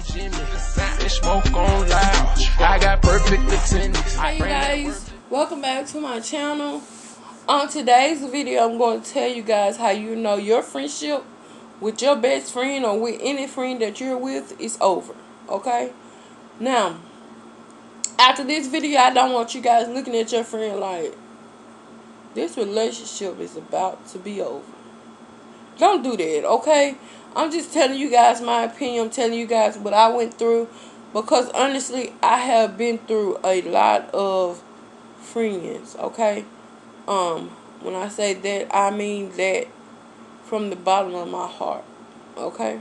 Jimmy. And smoke on loud. I got perfect attendance. Hey guys, welcome back to my channel. On today's video, I'm going to tell you guys how you know your friendship with your best friend or with any friend that you're with is over. Okay? Now, after this video, I don't want you guys looking at your friend like, this relationship is about to be over. Don't do that, okay? I'm just telling you guys my opinion. I'm telling you guys what I went through. Because honestly, I have been through a lot of friends, okay? When I say that, I mean that from the bottom of my heart, okay?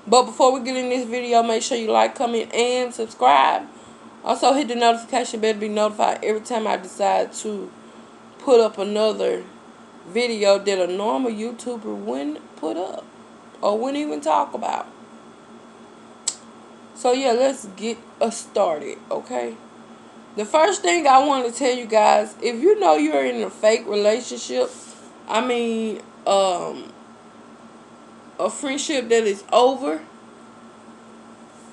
But before we get in this video, make sure you like, comment, and subscribe. Also, hit the notification bell to be notified every time I decide to put up another video that a normal YouTuber wouldn't put up or wouldn't even talk about. So yeah, let's get us started, okay? The first thing I want to tell you guys, if you know you're in a fake relationship, I mean, a friendship that is over,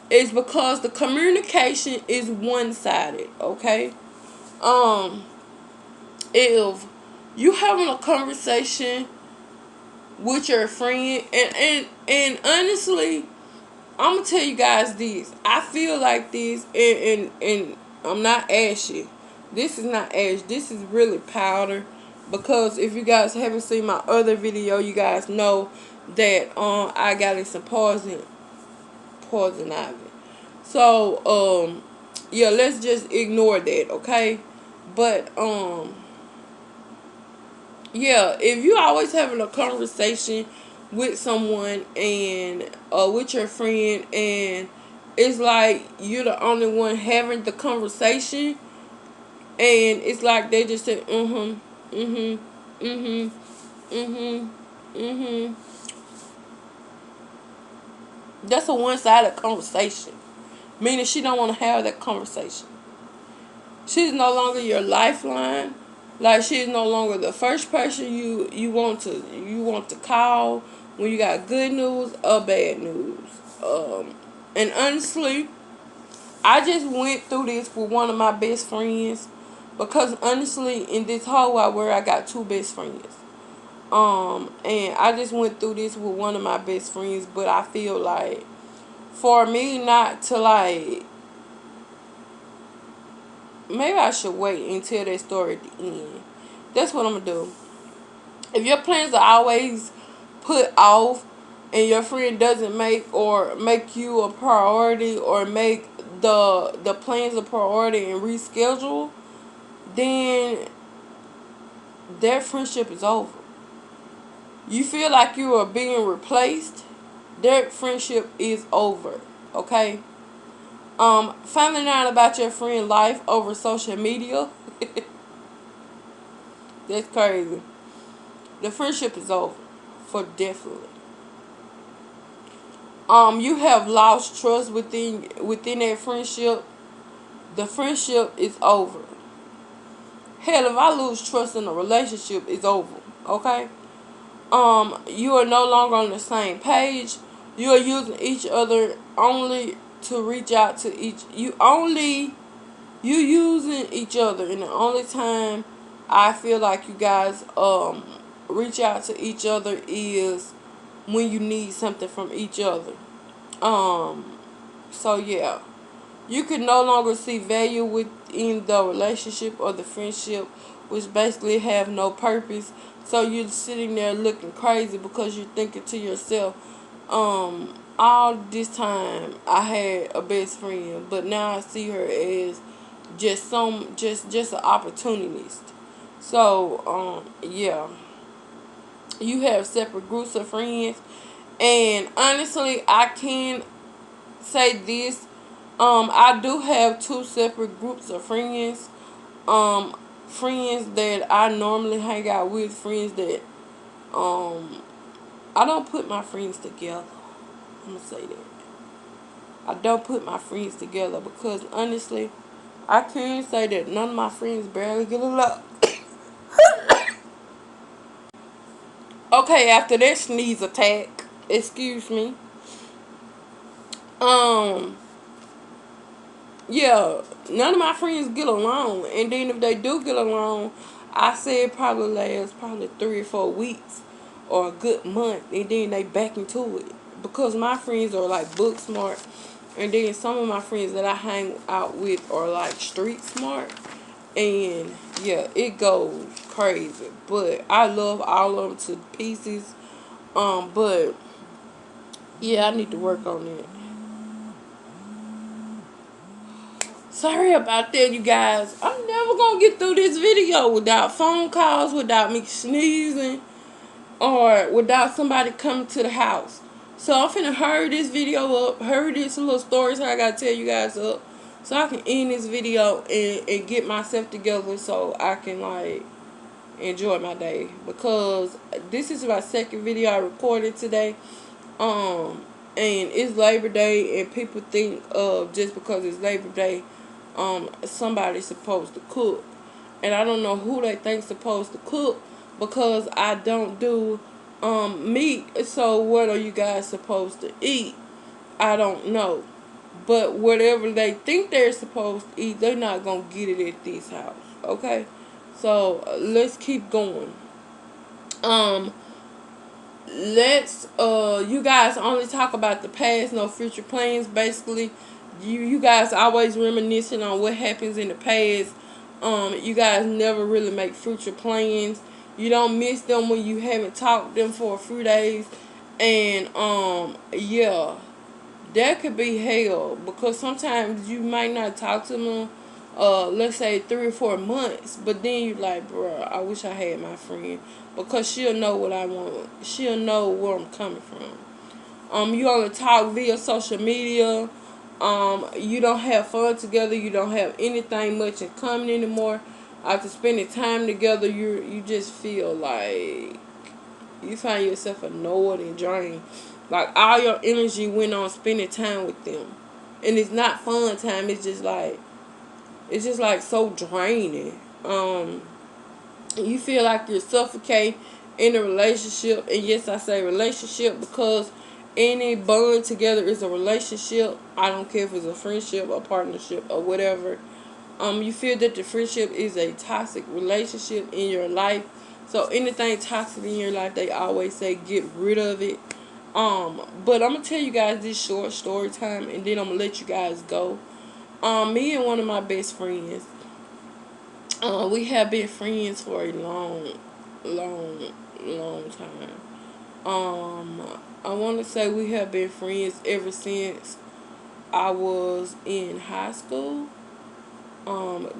it's because the communication is one-sided, okay? If you having a conversation with your friend, and honestly, I'm gonna tell you guys this. I feel like this, and I'm not ashy. This is not ash. This is really powder. Because if you guys haven't seen my other video, you guys know that I got in some poison ivy. So yeah, let's just ignore that, okay? But yeah, if you always having a conversation with someone and with your friend, and it's like you're the only one having the conversation, and it's like they just say that's a one-sided conversation, meaning she don't want to have that conversation. She's no longer your lifeline. Like, she's no longer the first person you want to call when you got good news or bad news. And honestly, I just went through this with one of my best friends, because honestly, in this whole wide world, I got two best friends. And I just went through this with one of my best friends, but I feel like for me not to, like, maybe I should wait until that story at the end. That's what I'm going to do. If your plans are always put off and your friend doesn't make you a priority, or make the plans a priority and reschedule, then their friendship is over. You feel like you are being replaced, their friendship is over, okay? Finding out about your friend life over social media, that's crazy. The friendship is over, for definitely. You have lost trust within that friendship. The friendship is over. Hell, if I lose trust in a relationship, it's over, okay? You are no longer on the same page. You are using each other only to reach out to you using each other, and the only time I feel like you guys reach out to each other is when you need something from each other. So yeah, you can no longer see value within the relationship or the friendship, which basically have no purpose. So you're sitting there looking crazy because you're thinking to yourself, all this time I had a best friend, but now I see her as just an opportunist. So yeah, you have separate groups of friends, and honestly, I can say this. I do have two separate groups of friends. Friends that I normally hang out with, friends that I don't put my friends together. I'm gonna say that. I don't put my friends together because honestly, I can say that none of my friends barely get along. Okay, after that sneeze attack, excuse me. Um, yeah, none of my friends get along, and then if they do get along, I say it probably lasts probably 3 or 4 weeks or a good month, and then they back into it because my friends are like book smart, and then some of my friends that I hang out with are like street smart, and yeah, it goes crazy. But I love all of them to pieces. But yeah, I need to work on it. Sorry about that, you guys. I'm never gonna get through this video without phone calls, without me sneezing, or without somebody coming to the house. So I'm finna hurry this video up, hurry this little stories I gotta tell you guys up, so I can end this video and get myself together so I can like enjoy my day, because this is my second video I recorded today. And it's Labor Day, and people think just because it's Labor Day, somebody's supposed to cook, and I don't know who they think's supposed to cook, because I don't do meat. So what are you guys supposed to eat? I don't know, but whatever they think they're supposed to eat, they're not gonna get it at this house. Okay, so let's keep going. Um, let's you guys only talk about the past, no future plans. Basically, you guys always reminiscing on what happens in the past. You guys never really make future plans. You don't miss them when you haven't talked to them for a few days. And yeah, that could be hell, because sometimes you might not talk to them let's say 3 or 4 months, but then you like, bro, I wish I had my friend, because she'll know what I want, she'll know where I'm coming from. You only talk via social media. You don't have fun together, you don't have anything much in common anymore. After spending time together, you just feel like you find yourself annoyed and drained. Like all your energy went on spending time with them, and it's not fun time. It's just like so draining. You feel like you're suffocating in a relationship, and yes, I say relationship because any bond together is a relationship. I don't care if it's a friendship, a partnership, or whatever. You feel that the friendship is a toxic relationship in your life. So anything toxic in your life, they always say get rid of it. But I'm gonna tell you guys this short story time, and then I'm gonna let you guys go. Me and one of my best friends, we have been friends for a long time. I want to say we have been friends ever since I was in high school,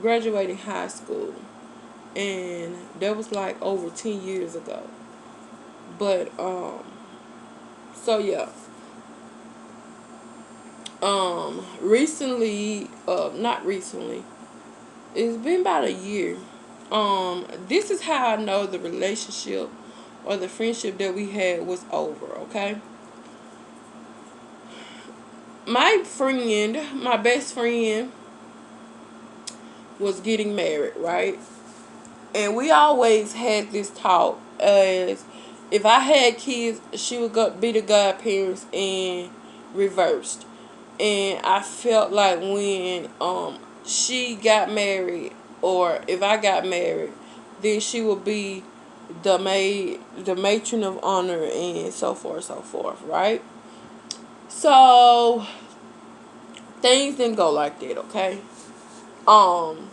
graduating high school, and that was like over 10 years ago. But so yeah. Recently, not recently, it's been about a year. This is how I know the relationship or the friendship that we had was over, okay? My friend, my best friend, was getting married, right? And we always had this talk as if I had kids, she would be the godparents and reversed. And I felt like when she got married, or if I got married, then she would be the matron of honor, and so forth, right? So things didn't go like that, okay? Um,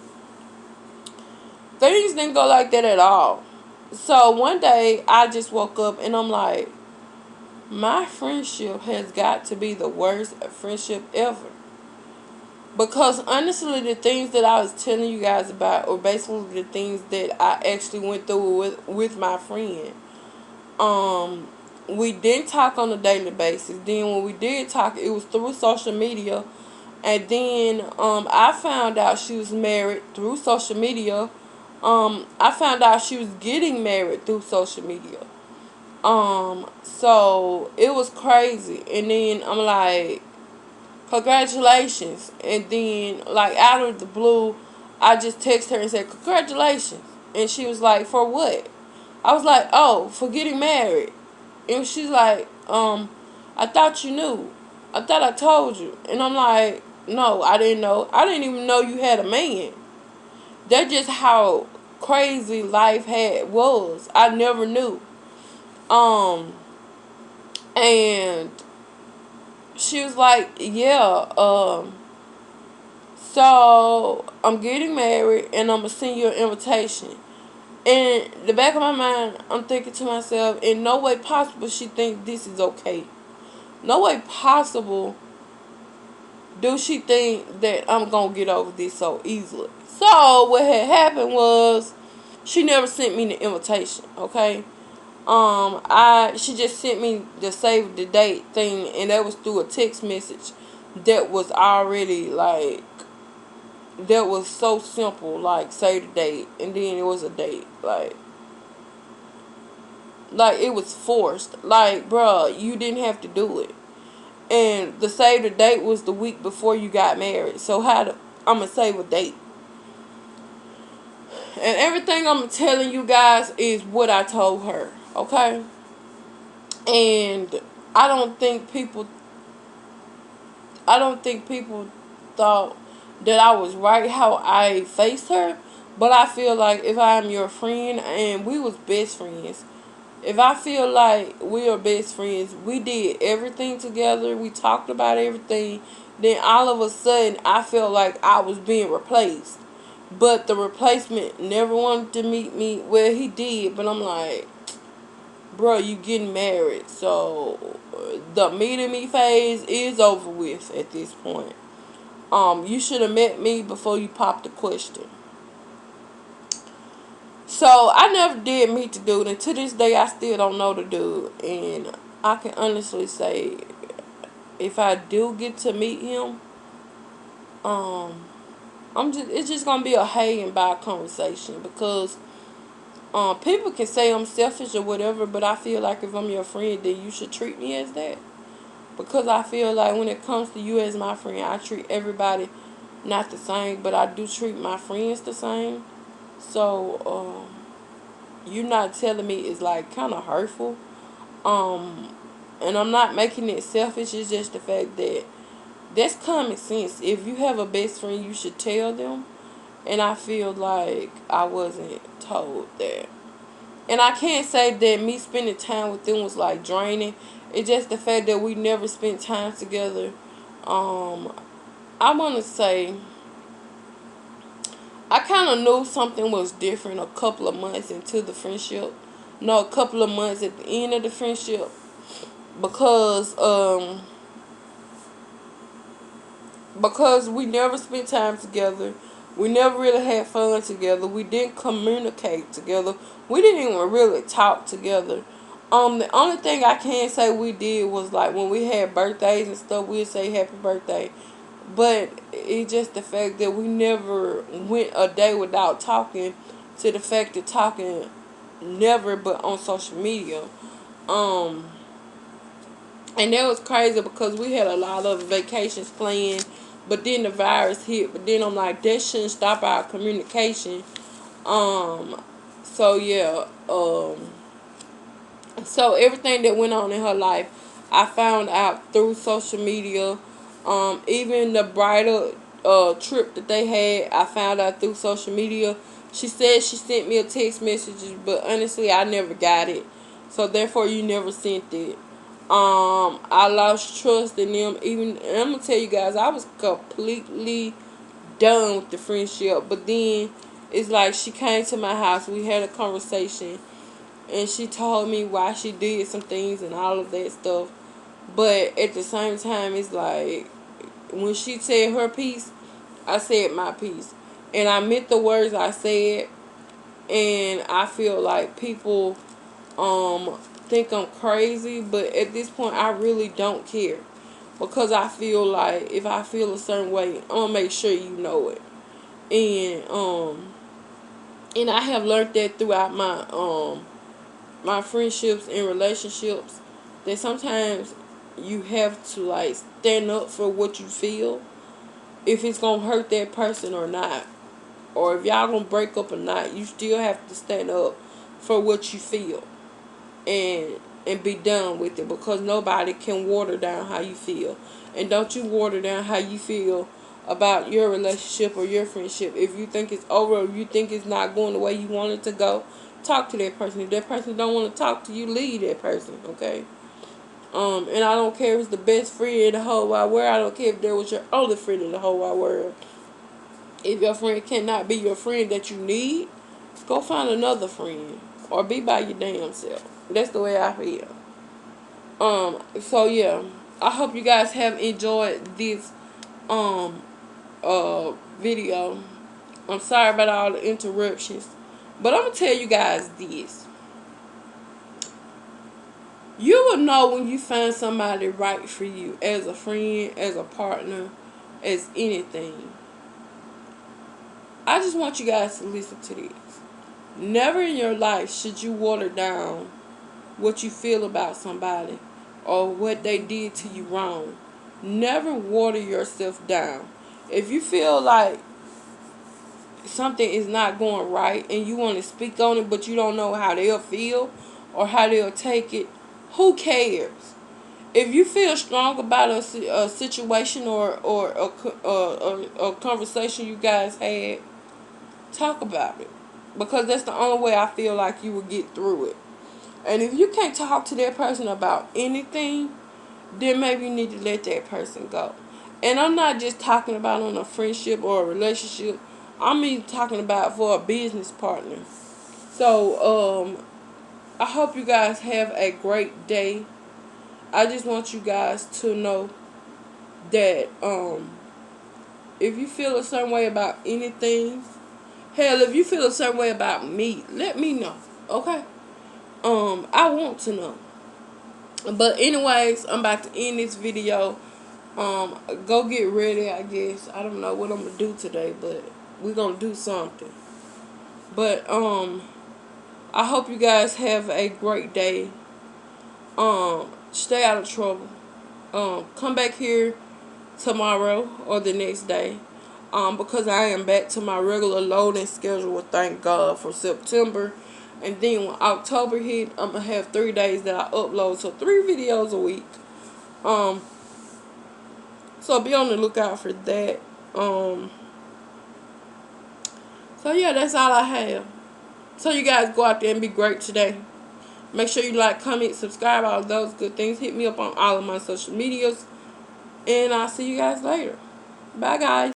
Things didn't go like that at all. So one day I just woke up and I'm like, my friendship has got to be the worst friendship ever. Because honestly, the things that I was telling you guys about are basically the things that I actually went through with my friend. We didn't talk on a daily basis. Then when we did talk, it was through social media. And then I found out she was married through social media. I found out she was getting married through social media. So it was crazy. And then I'm like, congratulations. And then, like, out of the blue, I just texted her and said, congratulations. And she was like, for what? I was like, oh, for getting married. And she's like, I thought you knew. I thought I told you. And I'm like, no, I didn't know. I didn't even know you had a man. That's just how crazy life was. I never knew. Um, and she was like, yeah, so I'm getting married and I'm gonna send you an invitation. In the back of my mind, I'm thinking to myself, in no way possible she thinks this is okay. No way possible do she think that I'm gonna get over this so easily. So what had happened was she never sent me the invitation, okay? She just sent me the save the date thing, and that was through a text message that was already like, that was so simple, like save the date, and then it was a date, like it was forced, like bruh, you didn't have to do it. And the save the date was the week before you got married, so I'm gonna save a date? And everything I'm telling you guys is what I told her, okay? And I don't think people I don't think people thought that I was right how I faced her. But I feel like if I'm your friend and we was best friends, if I feel like we are best friends, we did everything together, we talked about everything, then all of a sudden I felt like I was being replaced. But the replacement never wanted to meet me. Well, he did, but I'm like, bro, you getting married, so the meeting me phase is over with at this point. You should have met me before you popped the question. So I never did meet the dude, and to this day I still don't know the dude. And I can honestly say, if I do get to meet him, um, it's just gonna be a hey and bye conversation, because people can say I'm selfish or whatever, but I feel like if I'm your friend, then you should treat me as that. Because I feel like when it comes to you as my friend, I treat everybody not the same, but I do treat my friends the same. So, you're not telling me it's like kind of hurtful. Um, and I'm not making it selfish. It's just the fact that that's common sense. If you have a best friend, you should tell them. And I feel like I wasn't told that. And I can't say that me spending time with them was like draining. It's just the fact that we never spent time together. Um, I want to say I kind of knew something was different a couple of months into the friendship. No, a couple of months at the end of the friendship, because because we never spent time together. We never really had fun together. We didn't communicate together. We didn't even really talk together. The only thing I can say we did was like when we had birthdays and stuff, we'd say happy birthday. But it's just the fact that we never went a day without talking, to the fact that talking never but on social media. Um, and that was crazy because we had a lot of vacations planned, but then the virus hit. But then I'm like, that shouldn't stop our communication. Um, so yeah. So everything that went on in her life, I found out through social media. Even the bridal trip that they had, I found out through social media. She said she sent me a text message, but honestly, I never got it. So therefore, you never sent it. I lost trust in them. Even, and I'm gonna tell you guys, I was completely done with the friendship. But then it's like she came to my house. We had a conversation, and she told me why she did some things and all of that stuff. But at the same time, it's like when she said her piece, I said my piece, and I meant the words I said. And I feel like people think I'm crazy, but at this point, I really don't care, because I feel like if I feel a certain way, I'm gonna make sure you know it. And I have learned that throughout my friendships and relationships, that sometimes you have to like stand up for what you feel, if it's gonna hurt that person or not, or if y'all gonna break up or not. You still have to stand up for what you feel. And and be done with it, because nobody can water down how you feel. And don't you water down how you feel about your relationship or your friendship. If you think it's over, or you think it's not going the way you want it to go, talk to that person. If that person don't want to talk to you, leave that person, okay? And I don't care if it's the best friend in the whole wide world. I don't care if there was your only friend in the whole wide world. If your friend cannot be your friend that you need, go find another friend. Or be by your damn self. That's the way I feel. So yeah. I hope you guys have enjoyed this video. I'm sorry about all the interruptions. But I'm gonna tell you guys this. You will know when you find somebody right for you, as a friend, as a partner, as anything. I just want you guys to listen to this. Never in your life should you water down what you feel about somebody or what they did to you wrong. Never water yourself down. If you feel like something is not going right and you want to speak on it, but you don't know how they'll feel or how they'll take it, who cares? If you feel strong about a situation or a conversation you guys had, talk about it. Because that's the only way I feel like you will get through it. And if you can't talk to that person about anything, then maybe you need to let that person go. And I'm not just talking about on a friendship or a relationship. I'm even talking about for a business partner. So, I hope you guys have a great day. I just want you guys to know that if you feel a certain way about anything, hell, if you feel a certain way about me, let me know. Okay? I want to know. But anyways, I'm about to end this video. Go get ready, I guess. I don't know what I'm gonna do today, but we're gonna do something. But I hope you guys have a great day. Stay out of trouble. Come back here tomorrow or the next day. Because I am back to my regular loading schedule, thank God, for September. And then when October hit, I'm going to have 3 days that I upload. So 3 videos a week. So be on the lookout for that. So yeah, that's all I have. So you guys go out there and be great today. Make sure you like, comment, subscribe, all those good things. Hit me up on all of my social medias. And I'll see you guys later. Bye, guys.